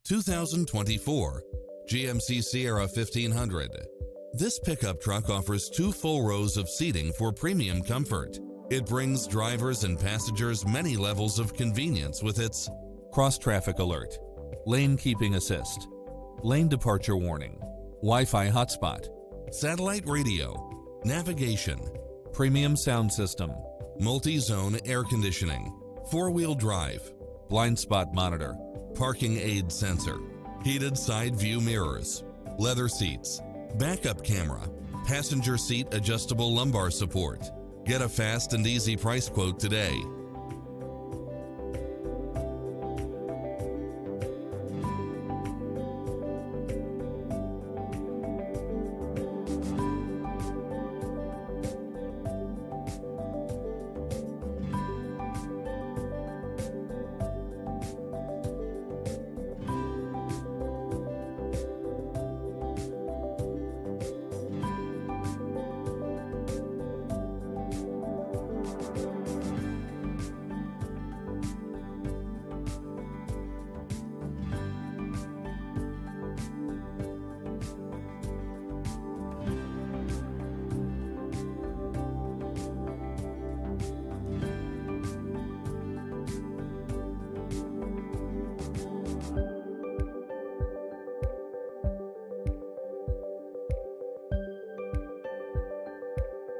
2024 GMC Sierra 1500. This pickup truck offers 2 full rows of seating for premium comfort. It brings drivers and passengers many levels of convenience with its cross-traffic alert, lane keeping assist, lane departure warning, Wi-Fi hotspot, satellite radio, navigation, premium sound system, multi-zone air conditioning, 4-wheel drive, blind spot monitor, parking aid sensor, heated side view mirrors, leather seats, backup camera, passenger seat adjustable lumbar support. Get a fast and easy price quote today